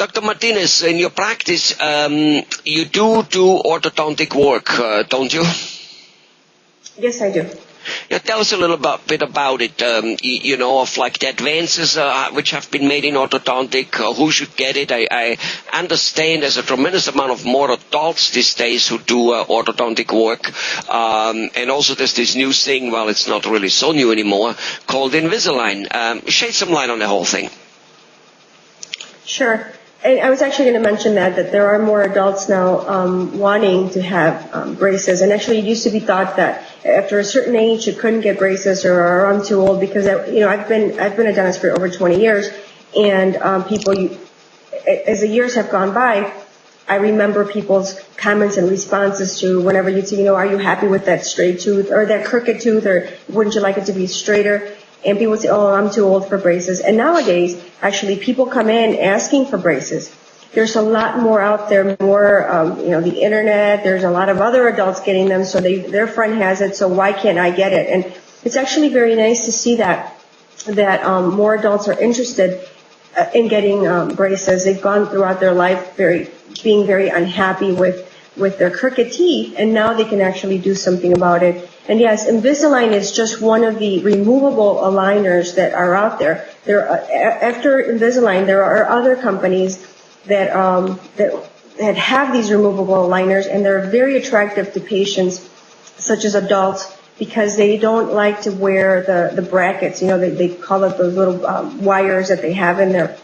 Dr. Martinez, in your practice, you do orthodontic work, don't you? Yes, I do. Yeah, tell us a little bit about it, of like the advances which have been made in orthodontic, who should get it. I understand there's a tremendous amount of more adults these days who do orthodontic work. And also there's this new thing, well, it's not really so new anymore, called Invisalign. Shed some light on the whole thing. Sure. And I was actually going to mention that there are more adults now wanting to have braces. And actually, it used to be thought that after a certain age, you couldn't get braces, or I'm too old, because I've been a dentist for over 20 years, and as the years have gone by, I remember people's comments and responses to whenever you'd say, are you happy with that straight tooth or that crooked tooth, or wouldn't you like it to be straighter? And people would say, oh, I'm too old for braces. And nowadays, actually, people come in asking for braces. There's a lot more out there, the internet. There's a lot of other adults getting them, so their friend has it, so why can't I get it? And it's actually very nice to see that more adults are interested in getting braces. They've gone throughout their life being very unhappy with their crooked teeth, and now they can actually do something about it. And yes, Invisalign is just one of the removable aligners that are out there. After Invisalign, there are other companies that have these removable aligners, and they're very attractive to patients, such as adults, because they don't like to wear the brackets. They call it those little wires that they have in there.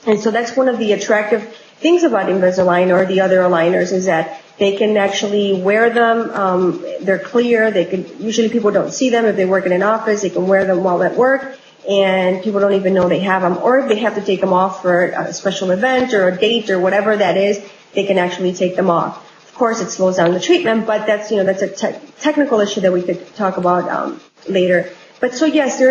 And so that's one of the attractive things about Invisalign or the other aligners, is that they can actually wear them. They're clear. Usually people don't see them if they work in an office. They can wear them while at work, and people don't even know they have them. Or if they have to take them off for a special event or a date or whatever that is, they can actually take them off. Of course, it slows down the treatment, but that's a technical issue that we could talk about later. But so yes, there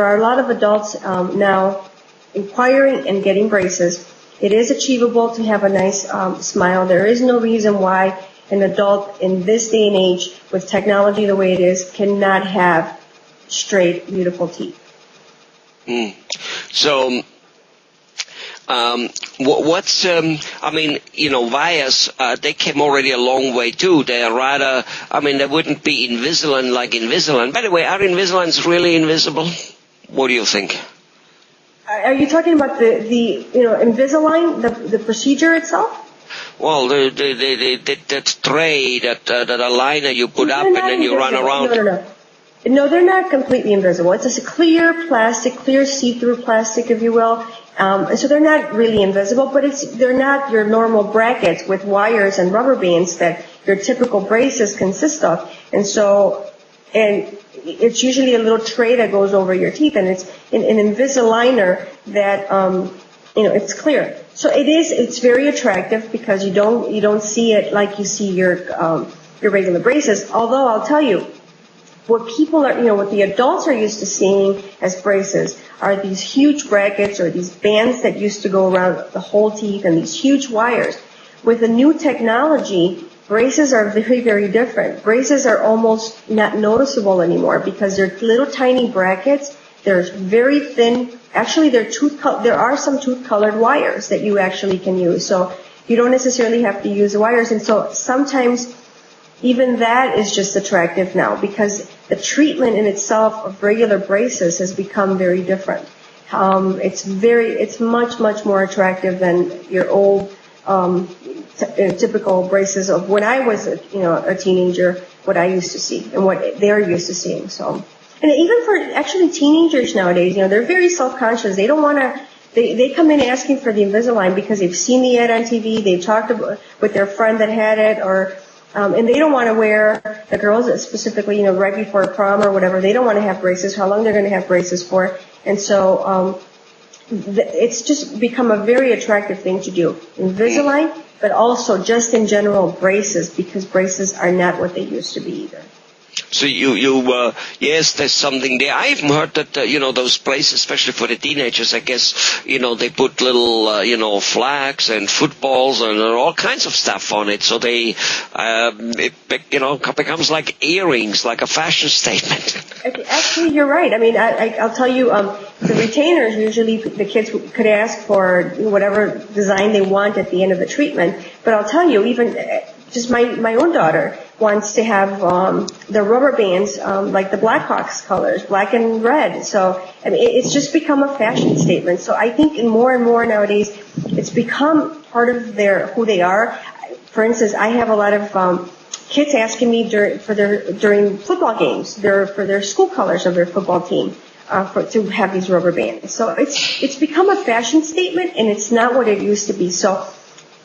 are a lot of adults now inquiring and getting braces. It is achievable to have a nice smile. There is no reason why an adult in this day and age, with technology the way it is, cannot have straight, beautiful teeth. So, wires, they came already a long way too. They are rather, they wouldn't be Invisalign like Invisalign. By the way, are Invisaligns really invisible? What do you think? Are you talking about the Invisalign, the procedure itself? Well, that tray, that aligner you put up and then you run around. No, they're not completely invisible. It's just a clear plastic, clear see-through plastic, if you will. So they're not really invisible, but they're not your normal brackets with wires and rubber bands that your typical braces consist of. And it's usually a little tray that goes over your teeth, and it's an Invisaligner that, it's clear. So it's very attractive because you don't see it like you see your regular braces. Although I'll tell you, what the adults are used to seeing as braces are these huge brackets or these bands that used to go around the whole teeth and these huge wires. With the new technology, braces are very, very different. Braces are almost not noticeable anymore because they're little tiny brackets. They're very thin. Actually, there are some tooth-colored wires that you actually can use. So you don't necessarily have to use the wires. And so sometimes even that is just attractive now because the treatment in itself of regular braces has become very different. It's much, much more attractive than your old typical braces of when I was a teenager, what I used to see and what they're used to seeing. So, and even for actually teenagers nowadays, they're very self-conscious. They don't want to. They come in asking for the Invisalign because they've seen the ad on TV. They've talked with their friend that had it, and they don't want to wear, the girls specifically, right before prom or whatever. They don't want to have braces. How long they're going to have braces for? And so it's just become a very attractive thing to do. Invisalign, but also just in general braces, because braces are not what they used to be either. So yes, there's something there. I even heard that, those places, especially for the teenagers, I guess, they put little, flags and footballs and all kinds of stuff on it. So it becomes like earrings, like a fashion statement. Actually, you're right. I mean, I'll tell you, the retainers, usually the kids could ask for whatever design they want at the end of the treatment. But I'll tell you, even just my own daughter wants to have the rubber bands like the Blackhawks colors, black and red. So I mean, it's just become a fashion statement. So I think more and more nowadays, it's become part of who they are. For instance, I have a lot of kids asking me during football games, for their school colors of their football team. To have these rubber bands. So it's become a fashion statement, and it's not what it used to be. So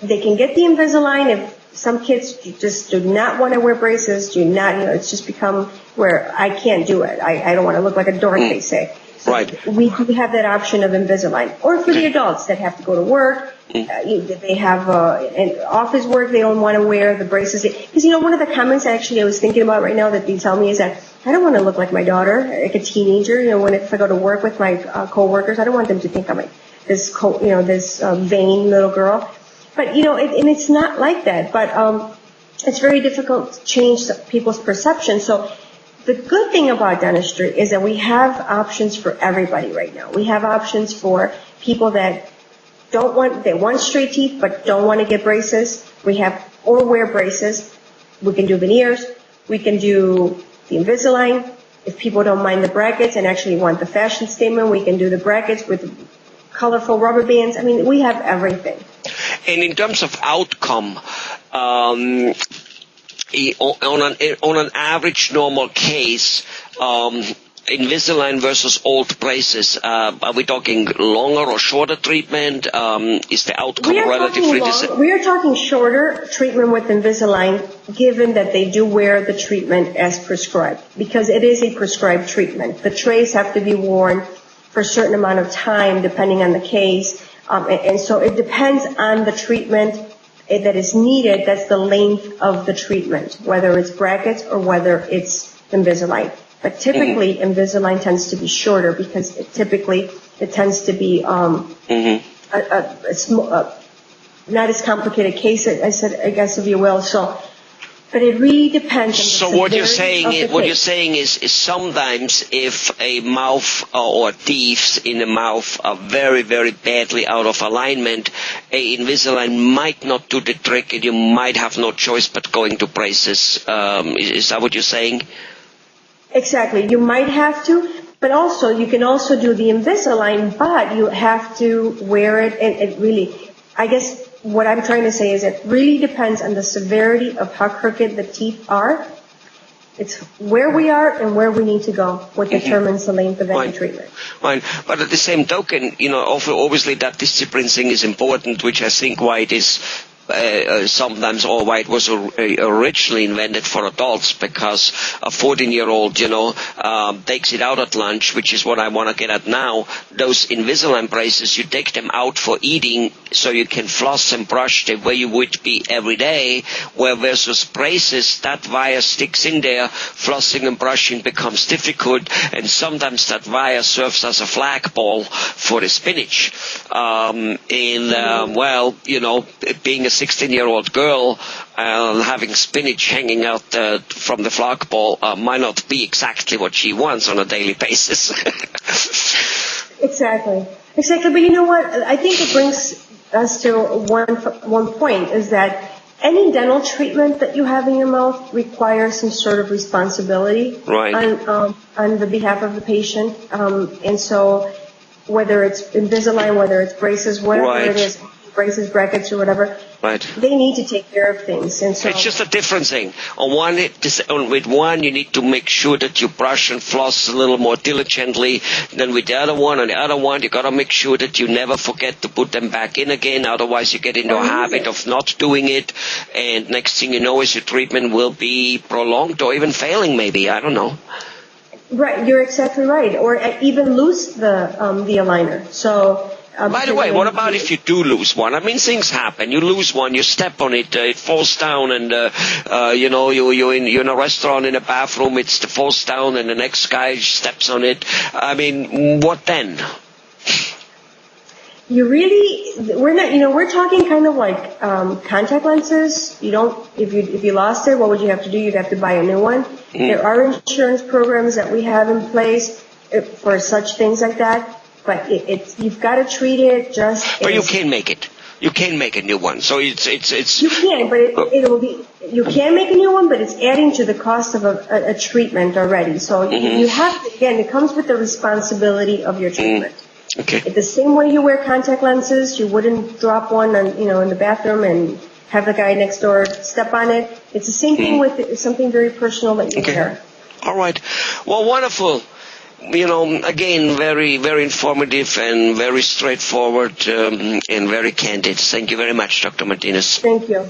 they can get the Invisalign. If some kids just do not want to wear braces, it's just become where I can't do it. I don't want to look like a dork, they say. So right. We do have that option of Invisalign. Or for the adults that have to go to work, they have an office work, they don't want to wear the braces. Because, one of the comments I was thinking about right now that they tell me is that I don't want to look like my daughter, like a teenager. If I go to work with my coworkers, I don't want them to think I'm like this vain little girl. But, and it's not like that. But it's very difficult to change people's perception. So the good thing about dentistry is that we have options for everybody right now. We have options for people that want straight teeth but don't want to get braces. Or wear braces. We can do veneers. We can do the Invisalign. If people don't mind the brackets and actually want the fashion statement, we can do the brackets with colorful rubber bands. I mean, we have everything. And in terms of outcome, on an average normal case, Invisalign versus old braces, are we talking longer or shorter treatment? Is the outcome relatively the same? We are talking shorter treatment with Invisalign, given that they do wear the treatment as prescribed, because it is a prescribed treatment. The trays have to be worn for a certain amount of time, depending on the case, and so it depends on the treatment that is needed. That's the length of the treatment, whether it's brackets or whether it's Invisalign. But typically, Invisalign tends to be shorter because it tends to be not as complicated case, I guess, if you will. So, but it really depends. So what you're saying is sometimes if a mouth or teeth in the mouth are very, very badly out of alignment, a Invisalign might not do the trick, and you might have no choice but going to braces. Is that what you're saying? Exactly. You might have to, but also you can also do the Invisalign, but you have to wear it, and it really, I guess what I'm trying to say is it really depends on the severity of how crooked the teeth are. It's where we are and where we need to go, what determines the length of any treatment. Right. But at the same token, obviously that discipline thing is important, which I think why it is sometimes all white was originally invented for adults, because a 14-year-old, takes it out at lunch, which is what I want to get at now. Those Invisalign braces, you take them out for eating so you can floss and brush the way you would be every day, where versus braces, that wire sticks in there, flossing and brushing becomes difficult, and sometimes that wire serves as a flagpole for the spinach. Being a 16-year-old girl, having spinach hanging out from the flagpole might not be exactly what she wants on a daily basis. Exactly. But you know what? I think it brings us to one point, is that any dental treatment that you have in your mouth requires some sort of responsibility on the behalf of the patient. And so whether it's Invisalign, whether it's braces, whatever it is, braces, brackets, or whatever, they need to take care of things. And so it's just a different thing. With one, you need to make sure that you brush and floss a little more diligently than with the other one. On the other one, you got to make sure that you never forget to put them back in again. Otherwise, you get into a habit of not doing it. And next thing you know is your treatment will be prolonged or even failing maybe. I don't know. Right, you're exactly right. Or even lose the aligner. So by the way, what about if you do lose one? I mean, things happen. You lose one, you step on it, it falls down, and you're in a restaurant in a bathroom, it falls down, and the next guy steps on it. I mean, what then? We're talking kind of like contact lenses. If you lost it, what would you have to do? You'd have to buy a new one. There are insurance programs that we have in place for such things like that. but you've got to treat it just. But you can make it. You can make a new one. So it's. You can, but it will be. You can make a new one, but it's adding to the cost of a treatment already. So you have to, again, it comes with the responsibility of your treatment. Okay. The same way you wear contact lenses, you wouldn't drop one on, in the bathroom and have the guy next door step on it. It's the same thing with something very personal that you wear. All right. Well, wonderful. Again, very, very informative and very straightforward and very candid. Thank you very much, Dr. Martinez. Thank you.